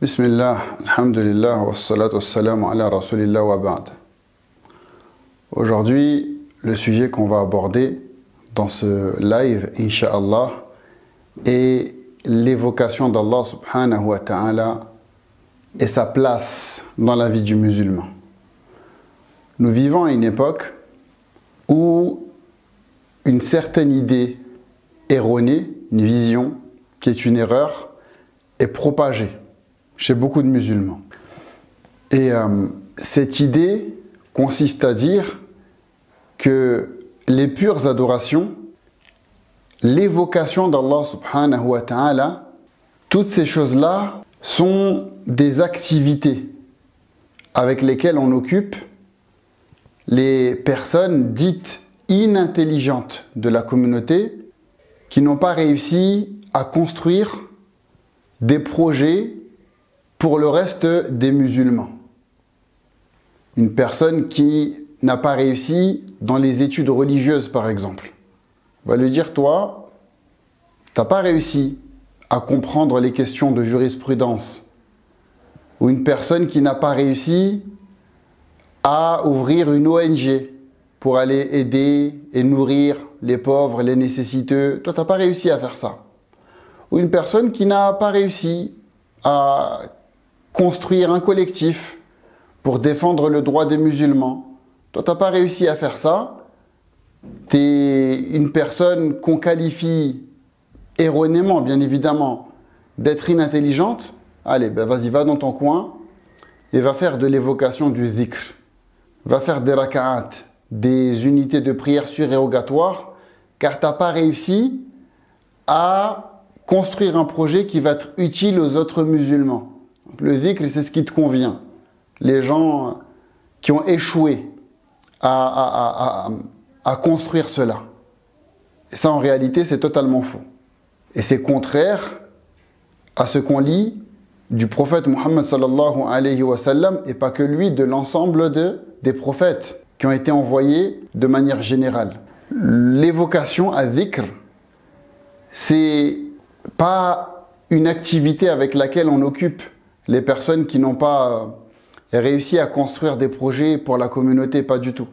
Bismillah, alhamdulillah, wassalatu wassalamu ala rasulillah wa ba'd. Aujourd'hui, le sujet qu'on va aborder dans ce live, Inch'Allah, est l'évocation d'Allah subhanahu wa ta'ala et sa place dans la vie du musulman. Nous vivons à une époque où une certaine idée erronée, une vision qui est une erreur, est propagée chez beaucoup de musulmans. Et cette idée consiste à dire que les pures adorations, l'évocation d'Allah subhanahu wa ta'ala, toutes ces choses-là sont des activités avec lesquelles on occupe les personnes dites inintelligentes de la communauté qui n'ont pas réussi à construire des projets pour le reste des musulmans. Une personne qui n'a pas réussi dans les études religieuses, par exemple, va lui dire, toi, tu n'as pas réussi à comprendre les questions de jurisprudence. Ou une personne qui n'a pas réussi à ouvrir une ONG pour aller aider et nourrir les pauvres, les nécessiteux. Toi, tu n'as pas réussi à faire ça. Ou une personne qui n'a pas réussi à construire un collectif pour défendre le droit des musulmans. Toi, tu n'as pas réussi à faire ça. Tu es une personne qu'on qualifie erronément, bien évidemment, d'être inintelligente. Allez, ben vas-y, va dans ton coin et va faire de l'évocation du dhikr. Va faire des raka'at, des unités de prière surérogatoires, car tu n'as pas réussi à construire un projet qui va être utile aux autres musulmans. Donc, le dhikr, c'est ce qui te convient. Les gens qui ont échoué à construire cela. Et ça, en réalité, c'est totalement faux. Et c'est contraire à ce qu'on lit du prophète Muhammad sallallahu alayhi wa sallam, et pas que lui, de l'ensemble des prophètes qui ont été envoyés de manière générale. L'évocation à dhikr, c'est pas une activité avec laquelle on occupe les personnes qui n'ont pas réussi à construire des projets pour la communauté, pas du tout.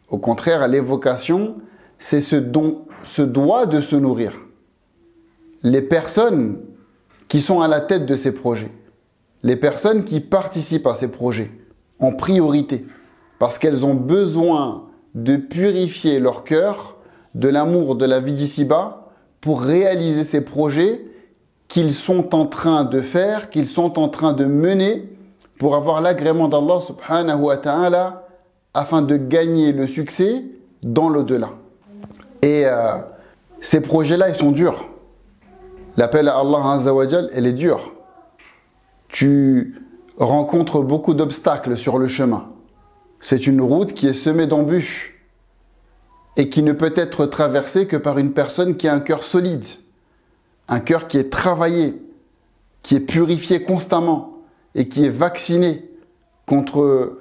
Au contraire, l'évocation, c'est ce dont se doit de se nourrir les personnes qui sont à la tête de ces projets, les personnes qui participent à ces projets en priorité, parce qu'elles ont besoin de purifier leur cœur de l'amour de la vie d'ici-bas pour réaliser ces projets qu'ils sont en train de faire, qu'ils sont en train de mener pour avoir l'agrément d'Allah subhanahu wa ta'ala afin de gagner le succès dans l'au-delà. Et ces projets-là, ils sont durs. L'appel à Allah Azza wa Jal, elle est dure. Tu rencontres beaucoup d'obstacles sur le chemin. C'est une route qui est semée d'embûches et qui ne peut être traversée que par une personne qui a un cœur solide, un cœur qui est travaillé, qui est purifié constamment et qui est vacciné contre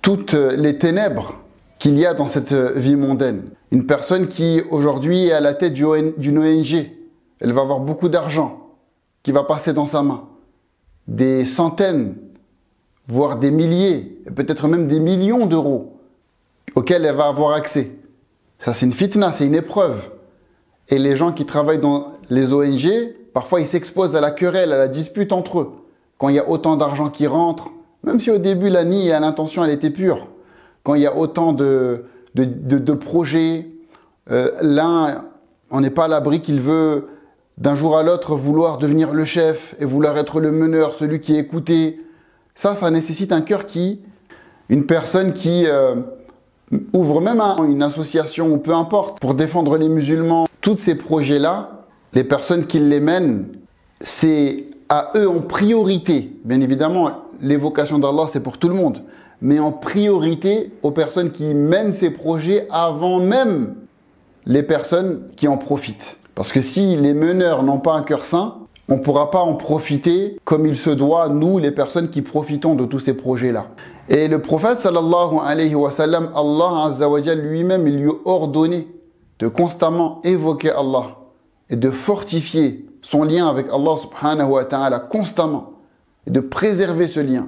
toutes les ténèbres qu'il y a dans cette vie mondaine. Une personne qui aujourd'hui est à la tête d'une ONG, elle va avoir beaucoup d'argent qui va passer dans sa main. Des centaines, voire des milliers, peut-être même des millions d'euros auxquels elle va avoir accès. Ça, c'est une fitna, c'est une épreuve. Et les gens qui travaillent dans les ONG, parfois ils s'exposent à la querelle, à la dispute entre eux. Quand il y a autant d'argent qui rentre, même si au début la niye et l'intention elle était pure, quand il y a autant de projets, l'un, on n'est pas à l'abri qu'il veut d'un jour à l'autre vouloir devenir le chef et vouloir être le meneur, celui qui est écouté. Ça nécessite un cœur une personne qui ouvre même une association ou peu importe pour défendre les musulmans. Tous ces projets-là, les personnes qui les mènent, c'est à eux en priorité. Bien évidemment, l'évocation d'Allah, c'est pour tout le monde. Mais en priorité aux personnes qui mènent ces projets avant même les personnes qui en profitent. Parce que si les meneurs n'ont pas un cœur saint, on ne pourra pas en profiter comme il se doit, nous, les personnes qui profitons de tous ces projets-là. Et le prophète, sallallahu alayhi wa sallam, Allah Azza wa Jal lui-même, il lui a ordonné de constamment évoquer Allah et de fortifier son lien avec Allah subhanahu wa ta'ala constamment. et de préserver ce lien.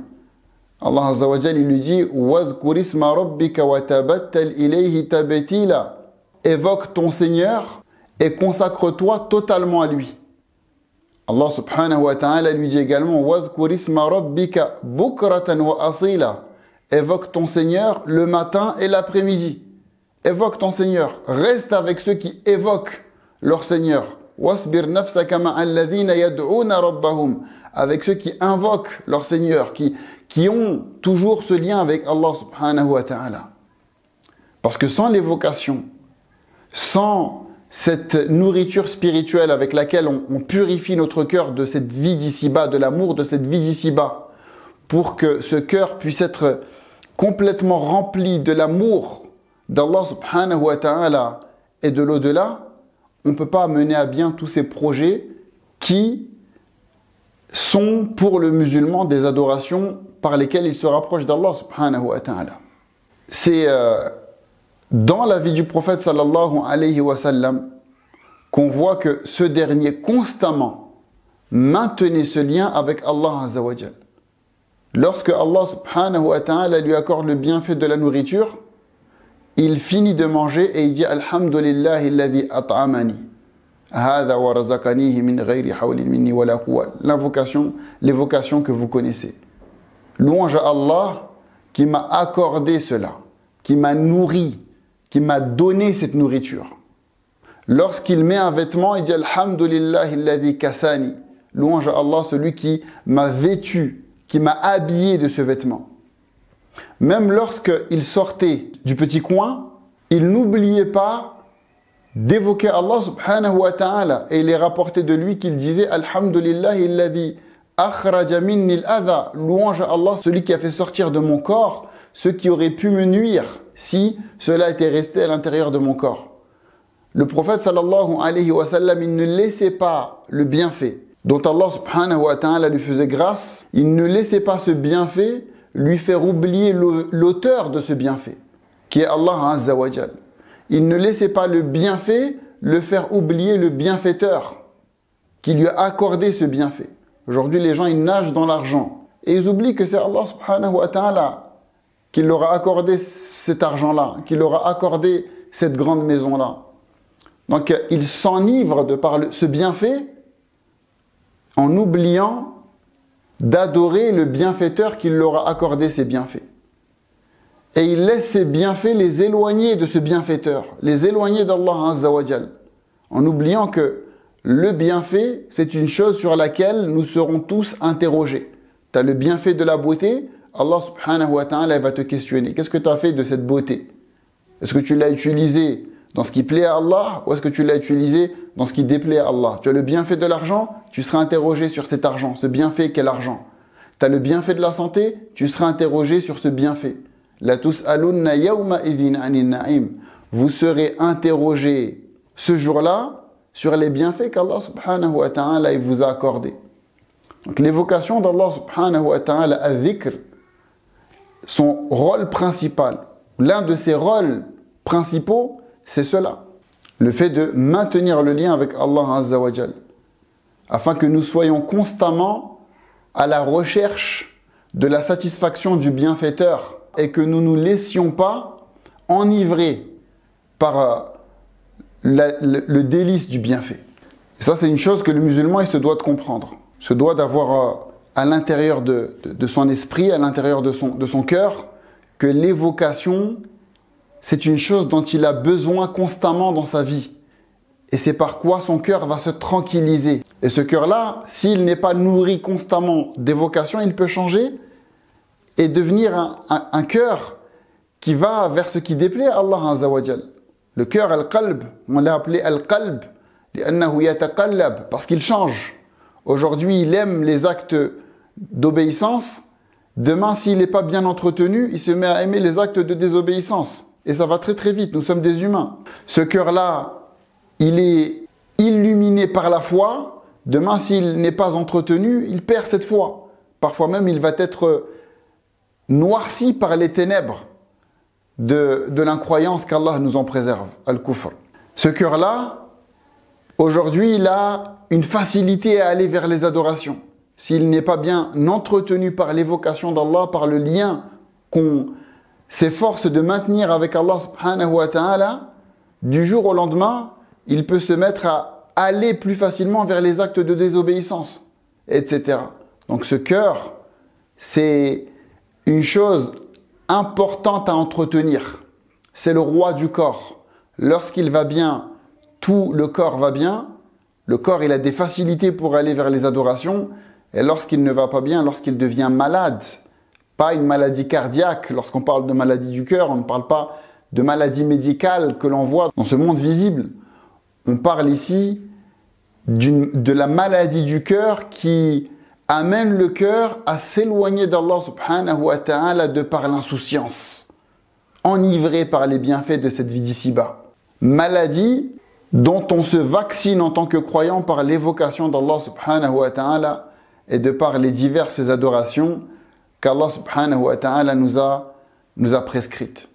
Allah Azza wa Jal, il lui dit وَاذْكُرِ اسْمَ رَبِّكَ وَتَبَتَّلْ إِلَيْهِ تَبْتِيلًا. Évoque ton Seigneur et consacre-toi totalement à lui. Allah subhanahu wa ta'ala lui dit également وَاذْكُرِ اسْمَ رَبِّكَ بُكْرَةً وَأَصِيلًا. Évoque ton Seigneur le matin et l'après-midi. Évoque ton Seigneur. Reste avec ceux qui évoquent leur Seigneur. وَاصْبِرْ نَفْسَكَ مَعَ الَّذِينَ يَدْعُونَ رَبَّهُمْ. Avec ceux qui invoquent leur Seigneur, qui ont toujours ce lien avec Allah subhanahu wa ta'ala. Parce que sans l'évocation, sans cette nourriture spirituelle avec laquelle on purifie notre cœur de cette vie d'ici-bas, de l'amour de cette vie d'ici-bas, pour que ce cœur puisse être complètement rempli de l'amour d'Allah subhanahu wa ta'ala et de l'au-delà, on ne peut pas mener à bien tous ces projets qui sont pour le musulman des adorations par lesquelles il se rapproche d'Allah subhanahu wa ta'ala. C'est dans la vie du prophète sallallahu alayhi wa sallam qu'on voit que ce dernier constamment maintenait ce lien avec Allah azza wa jal. Lorsque Allah subhanahu wa ta'ala lui accorde le bienfait de la nourriture, il finit de manger et il dit Alhamdulillahi alladhi at'amani. L'invocation, l'évocation que vous connaissez. Louange à Allah qui m'a accordé cela, qui m'a nourri, qui m'a donné cette nourriture. Lorsqu'il met un vêtement, il dit Alhamdulillahi alladhi kasani. Louange à Allah, celui qui m'a vêtu, qui m'a habillé de ce vêtement. Même lorsqu'il sortait du petit coin, il n'oubliait pas d'évoquer Allah subhanahu wa ta'ala, et il est rapporté de lui qu'il disait Alhamdulillahi alladhi akhraja minni al-adha. Louange à Allah, celui qui a fait sortir de mon corps ce qui aurait pu me nuire si cela était resté à l'intérieur de mon corps. Le prophète sallallahu alayhi wa sallam, il ne laissait pas le bienfait dont Allah subhanahu wa ta'ala lui faisait grâce, il ne laissait pas ce bienfait lui faire oublier l'auteur de ce bienfait, qui est Allah azza wa jal. Il ne laissait pas le bienfait le faire oublier le bienfaiteur qui lui a accordé ce bienfait. Aujourd'hui, les gens, ils nagent dans l'argent et ils oublient que c'est Allah subhanahu wa ta'ala qui leur a accordé cet argent-là, qui leur a accordé cette grande maison-là. Donc, ils s'enivrent de par ce bienfait en oubliant d'adorer le bienfaiteur qui leur a accordé ces bienfaits. Et il laisse ses bienfaits les éloigner de ce bienfaiteur, les éloigner d'Allah Azza wa Jal, en oubliant que le bienfait, c'est une chose sur laquelle nous serons tous interrogés. Tu as le bienfait de la beauté, Allah subhanahu wa ta'ala va te questionner. Qu'est-ce que tu as fait de cette beauté? Est-ce que tu l'as utilisé dans ce qui plaît à Allah ou est-ce que tu l'as utilisé dans ce qui déplaît à Allah? Tu as le bienfait de l'argent, tu seras interrogé sur cet argent, ce bienfait qu'est l'argent. Tu as le bienfait de la santé, tu seras interrogé sur ce bienfait. La tus'alunna yawma idhin 'anil na'im. Vous serez interrogé ce jour-là sur les bienfaits qu'Allah subhanahu wa ta'ala vous a accordés. Donc l'évocation d'Allah subhanahu wa ta'ala al-dhikr, son rôle principal, l'un de ses rôles principaux, c'est cela. Le fait de maintenir le lien avec Allah azza wa jal, afin que nous soyons constamment à la recherche de la satisfaction du bienfaiteur et que nous ne nous laissions pas enivrer par le délice du bienfait. Et ça, c'est une chose que le musulman il se doit de comprendre. Il se doit d'avoir à l'intérieur de son esprit, à l'intérieur de son cœur, que l'évocation, c'est une chose dont il a besoin constamment dans sa vie. Et c'est par quoi son cœur va se tranquilliser. Et ce cœur-là, s'il n'est pas nourri constamment d'évocation, il peut changer et devenir un cœur qui va vers ce qui déplaît à Allah Azza wa Jal. Le cœur, al-qalb, on l'a appelé al-qalb, parce qu'il change. Aujourd'hui, il aime les actes d'obéissance. Demain, s'il n'est pas bien entretenu, il se met à aimer les actes de désobéissance. Et ça va très très vite, nous sommes des humains. Ce cœur-là, il est illuminé par la foi. Demain, s'il n'est pas entretenu, il perd cette foi. Parfois même, il va être noirci par les ténèbres de l'incroyance qu'Allah nous en préserve, al-kufr. Ce cœur-là, aujourd'hui, il a une facilité à aller vers les adorations. s'il n'est pas bien entretenu par l'évocation d'Allah, par le lien qu'on s'efforce de maintenir avec Allah subhanahu wa ta'ala, du jour au lendemain, il peut se mettre à aller plus facilement vers les actes de désobéissance, etc. Donc ce cœur, c'est une chose importante à entretenir. C'est le roi du corps. Lorsqu'il va bien, tout le corps va bien. Le corps, il a des facilités pour aller vers les adorations. Et lorsqu'il ne va pas bien, lorsqu'il devient malade, pas une maladie cardiaque, lorsqu'on parle de maladie du cœur, on ne parle pas de maladie médicale que l'on voit dans ce monde visible. On parle ici de la maladie du cœur qui amène le cœur à s'éloigner d'Allah subhanahu wa ta'ala de par l'insouciance, enivré par les bienfaits de cette vie d'ici-bas. Maladie dont on se vaccine en tant que croyant par l'évocation d'Allah subhanahu wa ta'ala et de par les diverses adorations qu'Allah subhanahu wa ta'ala nous a prescrites.